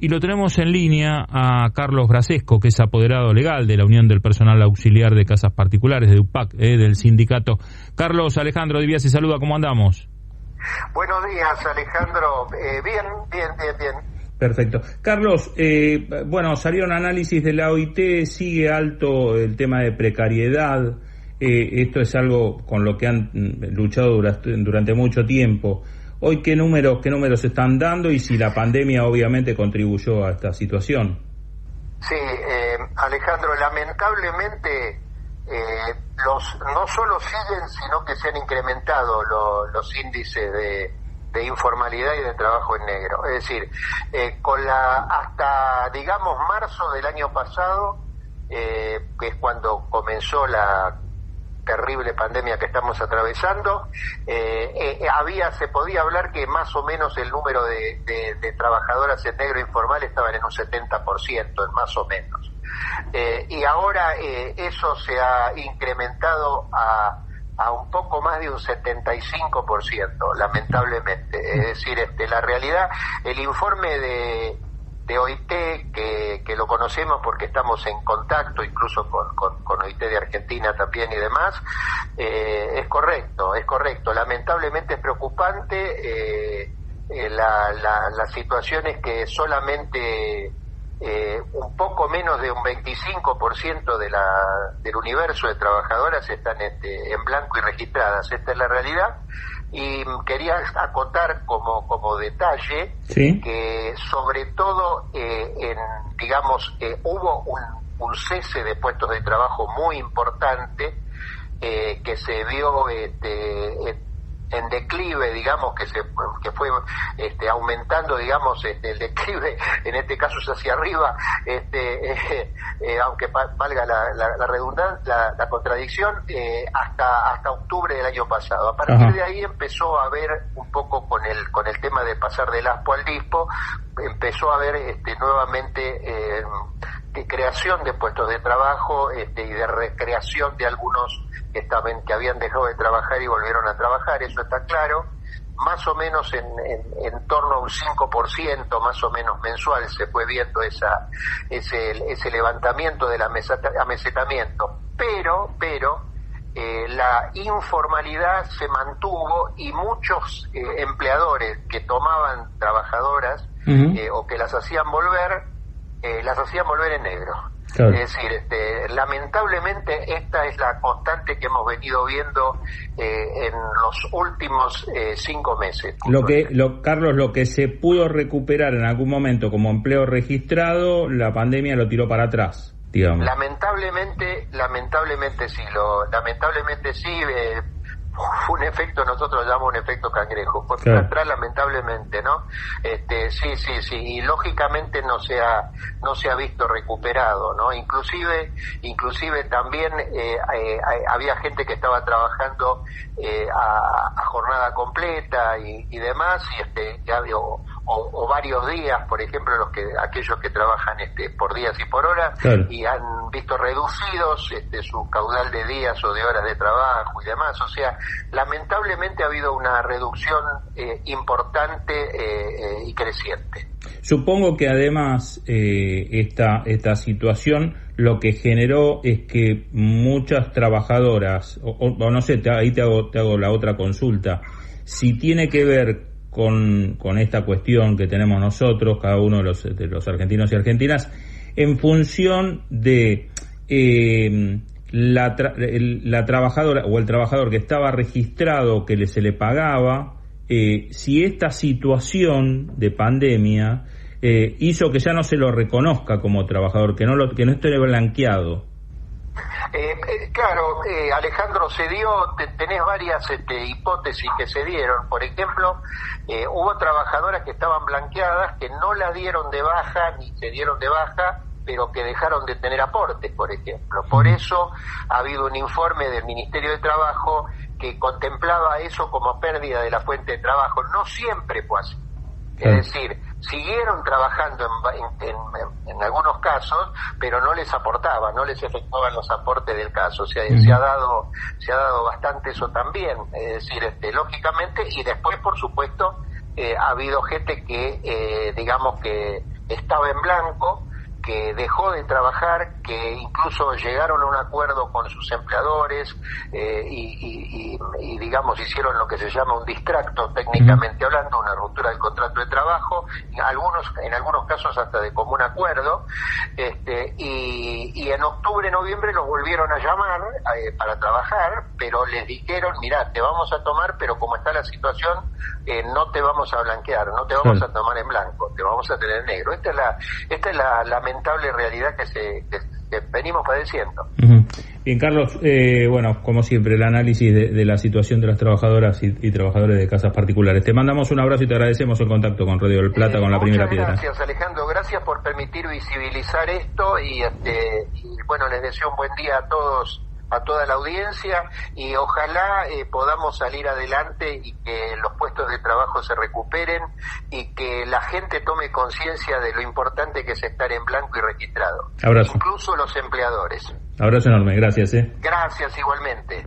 Y lo tenemos en línea a Carlos Brasesco, que es apoderado legal de la Unión del Personal Auxiliar de Casas Particulares, de UPAC, del sindicato. Carlos, Alejandro Di Vía se saluda, ¿cómo andamos? Buenos días, Alejandro. Bien. Perfecto. Carlos, bueno, salieron análisis de la OIT, sigue alto el tema de precariedad. Esto es algo con lo que han luchado durante mucho tiempo. Hoy, ¿qué números están dando y si la pandemia obviamente contribuyó a esta situación? Sí, Alejandro, lamentablemente no solo siguen, sino que se han incrementado los índices de informalidad y de trabajo en negro. Es decir, hasta, digamos, marzo del año pasado, que es cuando comenzó la terrible pandemia que estamos atravesando, se podía hablar que más o menos el número de trabajadoras en negro informal estaban en un 70%, más o menos. Y ahora eso se ha incrementado a un poco más de un 75%, lamentablemente. Es decir, la realidad, el informe de OIT, que lo conocemos porque estamos en contacto incluso con OIT de Argentina también y demás, es correcto. Lamentablemente es preocupante. La situación es que solamente un poco menos de un 25% del universo de trabajadoras están en blanco y registradas. Esta es la realidad. Y quería acotar como detalle, ¿sí?, que sobre todo hubo un cese de puestos de trabajo muy importante que se vio en declive, digamos, que fue aumentando, digamos, el declive, en este caso es hacia arriba, aunque valga la redundancia, la contradicción, hasta octubre del año pasado. A partir de ahí empezó a haber un poco con el tema de pasar del ASPO al DISPO, empezó a haber nuevamente creación de puestos de trabajo y de recreación de algunos que habían dejado de trabajar y volvieron a trabajar. Eso está claro. Más o menos en torno a un 5% más o menos mensual se fue viendo ese levantamiento del amesetamiento, pero la informalidad se mantuvo y muchos empleadores que tomaban trabajadoras o que las hacían volver en negro. Claro. Es decir, lamentablemente esta es la constante que hemos venido viendo en los últimos 5 meses. Carlos, lo que se pudo recuperar en algún momento como empleo registrado, la pandemia lo tiró para atrás, digamos. Lamentablemente sí. Fue un efecto, nosotros llamamos un efecto cangrejo, fue para atrás, lamentablemente, ¿no? Sí, y lógicamente no se ha visto recuperado, ¿no? Inclusive también había gente que estaba trabajando a jornada completa y demás, y o varios días, por ejemplo, aquellos que trabajan por días y por horas, y han visto reducidos su caudal de días o de horas de trabajo y demás. O sea, lamentablemente ha habido una reducción importante y creciente. Supongo que además esta situación lo que generó es que muchas trabajadoras, o no sé, ahí te hago la otra consulta, si tiene que ver con esta cuestión que tenemos nosotros, cada uno de los argentinos y argentinas, en función de la trabajadora o el trabajador que estaba registrado, que se le pagaba, si esta situación de pandemia hizo que ya no se lo reconozca como trabajador, que no esté blanqueado. Claro, Alejandro, tenés varias hipótesis que se dieron. Por ejemplo, hubo trabajadoras que estaban blanqueadas, que no la dieron de baja ni se dieron de baja, pero que dejaron de tener aportes, por ejemplo. Por eso ha habido un informe del Ministerio de Trabajo que contemplaba eso como pérdida de la fuente de trabajo. No siempre fue así. Es decir, siguieron trabajando en algunos casos, pero no les aportaban, no les efectuaban los aportes del caso. O sea, se ha dado bastante eso también. Es decir, lógicamente, y después, por supuesto, ha habido gente que, digamos que estaba en blanco, que dejó de trabajar, que incluso llegaron a un acuerdo con sus empleadores y digamos hicieron lo que se llama un distracto técnicamente hablando, una ruptura del contrato de trabajo, en algunos casos hasta de común acuerdo, y en octubre, noviembre los volvieron a llamar para trabajar, pero les dijeron, mirá, te vamos a tomar, pero como está la situación, no te vamos a blanquear, no te vamos a tomar en blanco, te vamos a tener en negro. Esta es la lamentable realidad que venimos padeciendo. Bien, Carlos, bueno, como siempre, el análisis de la situación de las trabajadoras y trabajadores de casas particulares. Te mandamos un abrazo y te agradecemos el contacto con Radio del Plata, con La Primera Piedra. Gracias, Alejandro, gracias por permitir visibilizar esto y bueno, les deseo un buen día a todos, a toda la audiencia, y ojalá podamos salir adelante y que los puestos de trabajo se recuperen y que la gente tome conciencia de lo importante que es estar en blanco y registrado. Abrazo. Incluso los empleadores. Abrazo enorme, gracias. Gracias igualmente.